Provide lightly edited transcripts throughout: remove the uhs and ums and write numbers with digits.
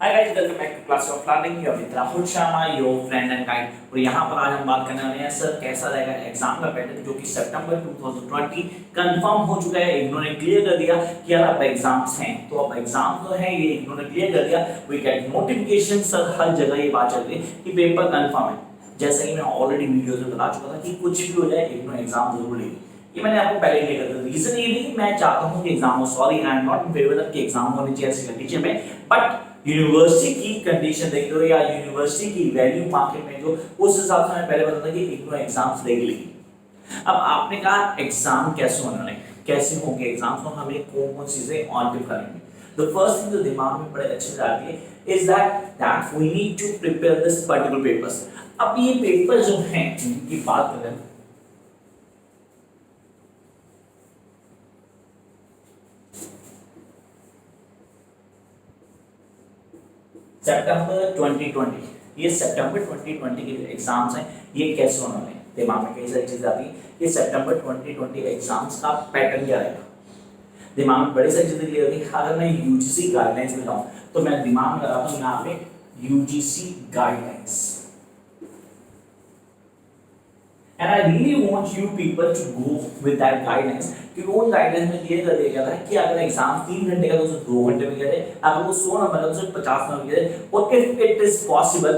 Hi guys, welcome back to class of learning. Your मित्र Rahul Sharma, your friend and guide. और यहाँ पर आज हम बात करने वाले हैं सर कैसा रहेगा एग्जाम का पैटर्न, जो कि सितंबर 2020 कंफर्म हो चुका है। इन्होंने क्लियर कर दिया कि यार अब एग्जाम्स हैं, तो अब एग्जाम तो है, ये इन्होंने क्लियर कर दिया। वी गेट नोटिफिकेशन, सर हर जगह ये बात चल रही है कि पेपर कंफर्म है। जैसा कि मैं ऑलरेडी वीडियोस में बता चुका था कि कुछ भी हो जाए इन्होंने एग्जाम जरूर लेगी। ये मैंने आपको पहले क्लियर कर दिया। रीजन ये नहीं मैं चाहता हूँ कि एग्जाम हो, sorry I am not in favour that कि एग्जाम होने चाहिए ऐसी कंडीशन में, बट यूनिवर्सिटी की कंडीशन देखते हो या यूनिवर्सिटी की वैल्यू मार्केट में जो, उस हिसाब से मैं पहले बताता कि इग्नो एग्जाम्स लेगी। अब आपने कहा एग्जाम कैसे होने वाले, कैसे होंगे एग्जाम्स, तो हमें कौन कौन चीजें ऑन करेंगे। द फर्स्ट थिंग जो दिमाग में बड़े अच्छे से आती है is that we need to prepare this particular papers. अब ये पेपर जो हैं इनकी बात करें, सितंबर 2020, ये सितंबर 2020 के एग्जाम्स हैं, ये कैसे होने वाले हैं। दिमाग में कई सारी चीजें आती है कि सितंबर 2020 एग्जाम्स का पैटर्न क्या रहेगा। दिमाग में बड़ी सारी चीजें क्लियर होती है। अगर मैं यूजीसी गाइडलाइंस में जाऊं तो मैं दिमाग में लगाता हूं यहाँ पे UGC guidelines, and I really want you people to go with that guidelines, क्योंकि उन गाइडलाइंस में क्लियर कर दिया गया था कि अगर एग्जाम 3 घंटे का तो उसे 2 घंटे में करे, अगर वो 100 नंबर का तो उसे 50 नंबर करे, और इफ इट इज पॉसिबल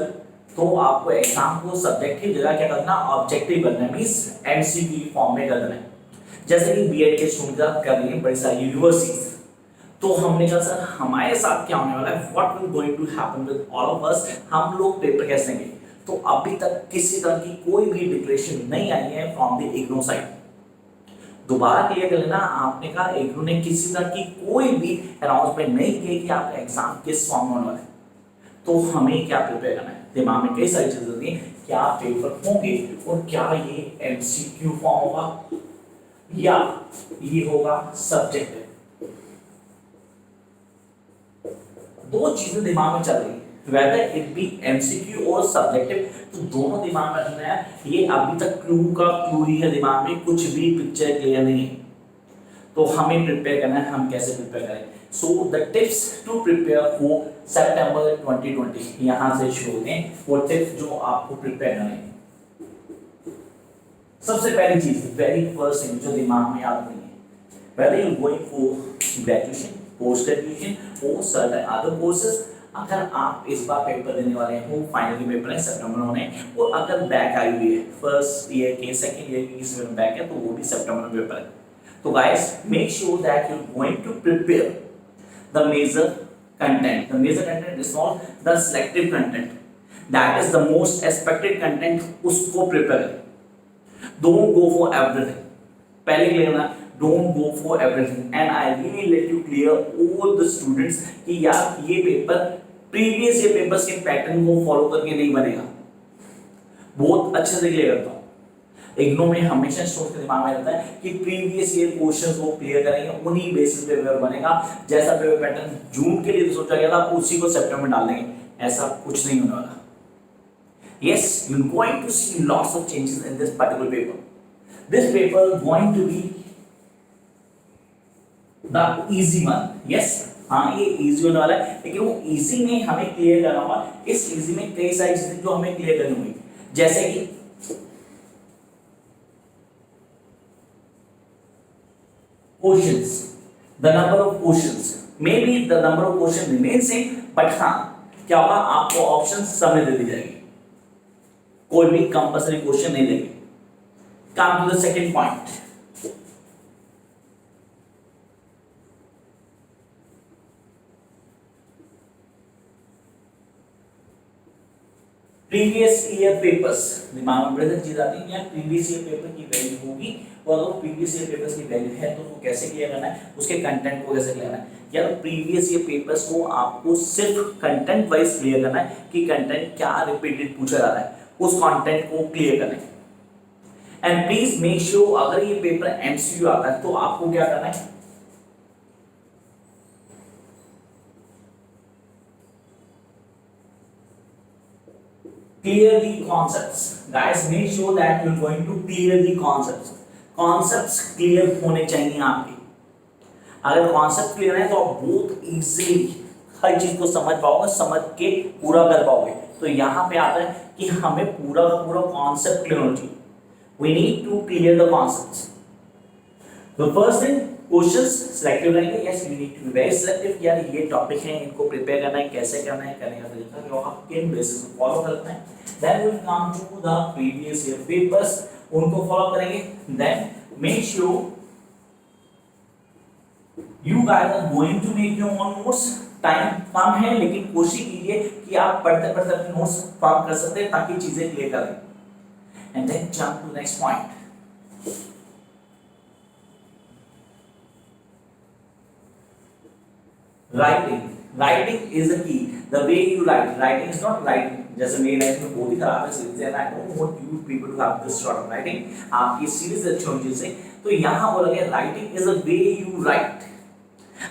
तो आपको एग्जाम को सब्जेक्ट की जगह क्या करना, ऑब्जेक्टिव करना है, मींस एमसीक्यू फॉर्म में करना है। जैसे कि बीएड के स्टूडेंट कर रही है बड़ी सारी यूनिवर्सिटीज, तो हमने कहा सर हमारे साथ क्या होने वाला है, what will going to happen with all of us, हम लोग पेपर कैसे देंगे। तो अभी तक किसी तरह की कोई भी डिक्लेरेशन नहीं आई है फ्रॉम द इग्नो साइड। दोबारा क्लियर कर लेना, आपने कहा इग्नो ने किसी तरह की कोई भी अनाउंसमेंट नहीं की कि आपका एग्जाम किस फॉर्म में होने वाला है। तो हमें क्या प्रिपेयर करना है, दिमाग में कई सारी चीजें होती हैं, क्या पेपर होंगे और क्या ये एमसीक्यू फॉर्म होगा या ये होगा सब्जेक्टिव। दो चीजें दिमाग में चल रही है, whether it be MCQ और सब्जेक्टिव, तो दोनों दिमाग में रखना है। ये अभी तक क्लू का क्लू ही है, दिमाग में कुछ भी पिक्चर क्लियर नहीं है। तो हमें प्रिपेयर करना है, हम कैसे प्रिपेयर करें। So the tips to prepare for सितंबर 2020 यहां से शुरू होते हैं। वो टिप्स जो आपको प्रिपेयर करने हैं, सबसे पहली चीज, वेरी फर्स्ट थिंग जो दिमाग में याद नहीं है, whether you going for graduation, post graduation or certain other courses, अगर आप इस बार पेपर देने वाले हो, फाइनल पेपर है सितंबर में होने, और अगर बैक आई हुई है फर्स्ट ईयर के, सेकंड ईयर की किसी में बैक है तो वो भी सितंबर में पेपर है। तो guys make sure that you are going to prepare the major content. The major content is not the selective content, that is the most expected content, उसको प्रिपेयर करें। डोंट गो फॉर एवरीथिंग, पहले clear ना, don't go for everything, and I really let you clear all the students कि यार ये paper previous year papers के pattern को follow करके नहीं बनेगा। बहुत अच्छे से क्लियर करता हूँ। इग्नो में हमेशा स्टूडेंट के दिमाग में रहता है कि प्रीवियस ईयर क्वेश्चंस को क्लियर करेंगे, उन्हीं बेसिस पे पेपर बनेगा। जैसा पेपर पैटर्न जून के लिए तो सोचा गया था उसी को सितंबर में डाल देंगे, ऐसा कुछ नहीं होने वाला। Yes, you're going to see lots of changes in this particular paper. This paper is going to be the easy one. Yes, हाँ ये easy होने वाला है, लेकिन वो easy में हमें क्लियर करना होगा। इस easy में कई सारी चीजें जो हमें क्लियर करनी होगी, जैसे कि questions, the number of questions, maybe the number of question remains same, but हाँ क्या होगा, आपको ऑप्शन समय दे दी जाएगी, कोई भी कंपल्सरी क्वेश्चन नहीं देंगे। Come to the second point, previous year papers. दिमाग में बड़ी सारी चीज आती है, प्रीवियस ईयर पेपर की वैल्यू होगी, और अगर प्रीवियस ईयर पेपर्स की वैल्यू है तो वो कैसे क्लियर करना है, उसके कंटेंट को कैसे क्लियर करना है। या प्रीवियस ईयर पेपर्स को आपको सिर्फ कंटेंट वाइज क्लियर करना है कि कंटेंट क्या रिपीटेड पूछा जा रहा है, उस कंटेंट को क्लियर करना है। एंड प्लीज मेक श्योर अगर ये पेपर एमसीक्यू आता है तो आपको क्या करना है, clear the concepts. Guys, make sure that you're going to clear the concepts. Concepts clear होने चाहिए आपके। अगर कॉन्सेप्ट क्लियर है तो आप बहुत इजीली हर चीज को समझ पाओगे, समझ के पूरा कर पाओगे। तो यहाँ पे आता है कि हमें पूरा का पूरा कॉन्सेप्ट क्लियर होना चाहिए। We need to clear the concepts. तो फर्स्ट थिंग क्वेश्चंस सिलेक्टिव रहेंगे। Yes we need to be very selective. यार ये टॉपिक है, इनको प्रिपेयर करना है, कैसे करना है, करने का तरीका जो आप किन बेसिस पे फॉलो करते हैं। Then we will come to the previous year papers, उनको फॉलो करेंगे। Then make sure you guys are going to make your own notes. Time कम है लेकिन कोशिश कीजिए कि आप पढ़ते पढ़ते अपने नोट्स फॉर्म कर सकते हैं ताकि चीजें क्लियर करें। And then jump to next point. Writing is the key. The way you write. Writing is not writing. जैसे मेरी लाइफ में बहुत ही खराब है सीरीज है। I don't want you people to have this sort of writing. आपकी series अच्छी होनी चाहिए। तो यहाँ बोला गया writing is the way you write.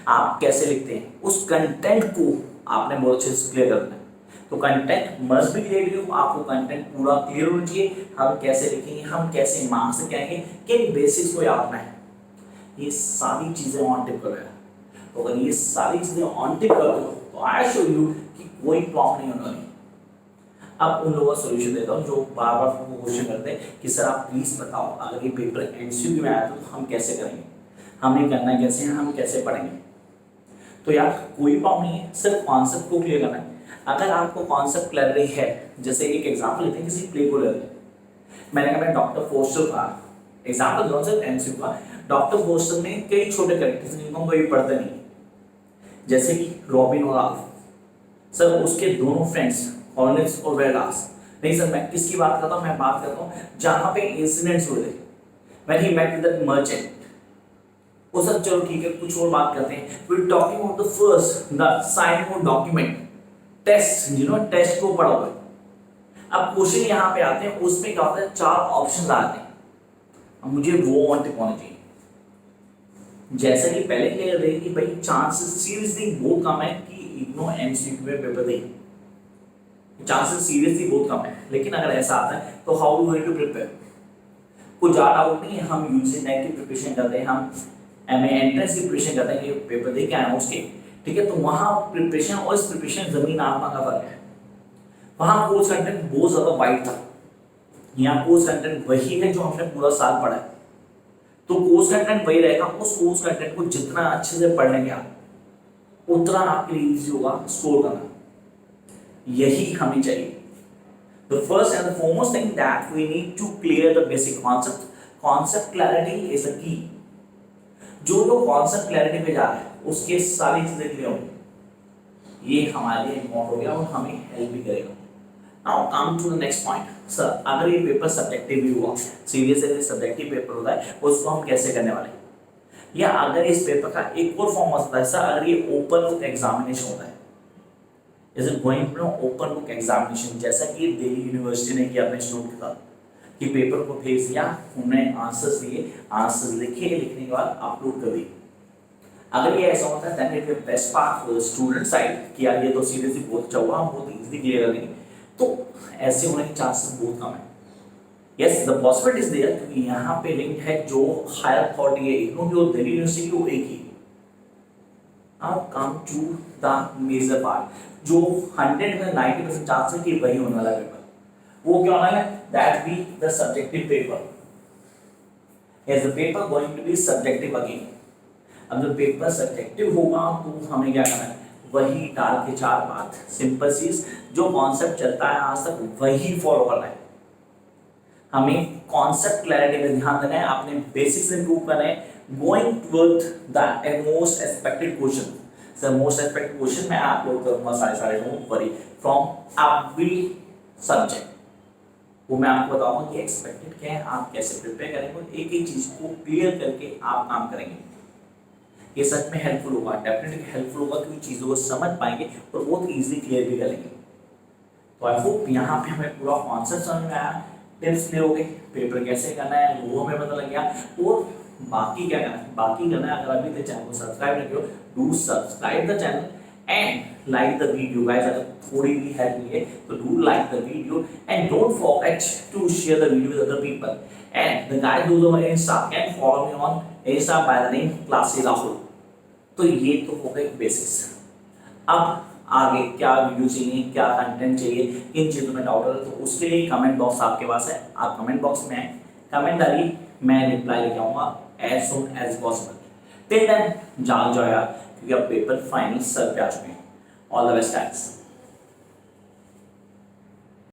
आप कैसे लिखते हैं, उस कंटेंट को आपने बहुत अच्छे से क्लियर करना है। तो कंटेंट मस्ट बी क्लियर। आपको कंटेंट पूरा क्लियर होना चाहिए। हम कैसे लिखेंगे, हम कैसे मार्क्स करेंगे, किन बेसिस को याद रखना है, ये सारी चीजें ऑन टिप कर रहे हैं। तो अगर ये सारी चीजें ऑन टिक कर दो तो आई शो यू कि कोई प्रॉब्लम नहीं होने वाली। अब उन लोगों का सॉल्यूशन देता हूँ जो बार बार क्वेश्चन करते हैं कि सर आप प्लीज बताओ अगर ये पेपर एमसीक्यू में आया तो हम कैसे करेंगे, हमें करना कैसे है, हम कैसे पढ़ेंगे। तो यार कोई प्रॉब्लम नहीं है, सिर्फ कॉन्सेप्ट को क्लियर करना है। अगर आपको कॉन्सेप्ट क्लियर है, जैसे एक एग्जाम्पल लेते हैं किसी प्ले को ले लेते हैं। मैंने कहा डॉक्टर फोस्टर का एग्जाम्पल दो, सिर्फ एमसीक्यू का। डॉक्टर फोस्टर में कई छोटे कैरेक्टर्स जिनको हम कभी पढ़ते नहीं, जैसे कि रॉबिन और आल्फ। सर उसके दोनों फ्रेंड्स हॉर्नेट्स और वेडास। नहीं सर मैं किसकी बात करता हूँ, मैं बात करता हूँ जहाँ पे इंसिडेंट्स हुए थे when he met with that merchant. वो सब चलो ठीक है, कुछ और बात करते हैं। We are talking about the first the sign और डॉक्यूमेंट टेस्ट, टेस्ट को पढ़ा हुआ। अब क्वेश्चन यहाँ पे आते हैं, उसमें क्या होता है, 4 ऑप्शन आते हैं। अब मुझे वो ऑन टिक होना चाहिए। जैसे कि पहले क्लियर रहे कि भाई चांसेस सीरियसली बहुत कम है कि इग्नो एमसीक्यू में पेपर दे, चांसेस सीरियसली बहुत कम है। लेकिन अगर ऐसा आता है तो how you going to prepare, कोई ज़्यादा डाउट नहीं है। हम यूजी नेट की प्रिपरेशन करते हैं, हम एमए एंट्रेंस की प्रिपरेशन करते हैं कि पेपर दे के आए हैं उसके, ठीक है। तो वहाँ प्रिपरेशन और इस प्रिपरेशन जमीन आसमान का फर्क है। वहाँ कोर्स कंटेंट बहुत ज़्यादा वाइड था, यहाँ कोर्स कंटेंट वही है जो हमने पूरा साल पढ़ा है। तो कोर्स कंटेंट वही रहेगा। उस कोर्स कंटेंट को जितना अच्छे से पढ़ लेंगे आप, उतना आपके लिए इजी होगा स्कोर करना। यही हमें चाहिए। The first and the foremost thing that we need to clear the basic concept. Concept clarity is a key. जो लोग concept clarity पे जा रहे हैं उसके सारी चीजें क्लियर होंगी, ये हमारे लिए इम्पोर्टेंट हो गया और हमें हेल्प भी करेगा। Now come to the next point. Sir अगर ये पेपर सब्जेक्टिव भी हुआ, सीरियस सब्जेक्टिव पेपर होता है, उसको हम कैसे करने वाले हैं? या अगर इस पेपर का एक और फॉर्म होता है सर, अगर ये ओपन बुक एग्जामिनेशन होता है, is it going to open book examination, जैसा कि दिल्ली यूनिवर्सिटी ने किया अपने स्टूडेंट के साथ कि पेपर को भेज दिया, उन्होंने आंसर्स दिए, आंसर्स लिखे, लिखने के बाद अपलोड कर दिए। अगर ये ऐसा होता है then it will best part for the student side कि यार ये तो सीरियसली बहुत अच्छा हुआ, हम बहुत इजीली क्लियर कर लेंगे। तो ऐसे होने के चांसेस बहुत कम है। Yes the possibility is there, क्योंकि यहाँ पे लिंक है जो हायर अथॉरिटी है इग्नू की और दिल्ली यूनिवर्सिटी की, वो एक ही। Now come to the major part जो 100 में 90% चांस है कि वही होने वाला पेपर। वो क्या होना है? That be the subjective paper. Is the paper going to be subjective again. अब जब पेपर सब्जेक्टिव होगा तो हमें क्या करना है? वही डाल के 4 बात, सिंपल चीज, जो कॉन्सेप्ट चलता है आज तक वही फॉलो करना है। हमें कॉन्सेप्ट क्लैरिटी पे ध्यान देना है, अपने बेसिक्स इंप्रूव करना है, going toward the most expected question. Sir most expected question मैं अपलोड करूंगा सारे don't worry from every subject. वो मैं आपको बताऊंगा कि एक्सपेक्टेड क्या है, आप कैसे प्रिपेयर करेंगे, एक एक चीज को क्लियर करके आप काम करेंगे। ये सच में हेल्पफुल होगा, डेफिनेटली हेल्पफुल होगा, क्योंकि चीज़ों को समझ पाएंगे और बहुत इजीली क्लियर भी करेंगे। तो आई होप यहाँ पे हमें पूरा कॉन्सेप्ट समझ में आया, टिप्स ले होगे, पेपर कैसे करना है वो हमें पता लग गया, और बाकी क्या करना है, बाकी करना है। अगर अभी तक चैनल को सब्सक्राइब नहीं किया, do subscribe the channel and like the video guys. अगर थोड़ी भी हेल्प मिले तो do like the video and don't forget to share the video with other people. And the guys who are insta can follow me on insta by the name classy Rahul. तो ये तो हो गए बेसिक्स। अब आगे क्या वीडियो चाहिए, क्या कंटेंट चाहिए, किन चीज़ों में डाउट है, तो उसके लिए कमेंट बॉक्स आपके पास है। आप कमेंट बॉक्स में कमेंट डालिए, मैं रिप्लाई लेके आऊँगा as soon as possible. Till then जाग जाओ यार, क्योंकि अब पेपर फाइनल सर पे आ चुके हैं। All the best guys.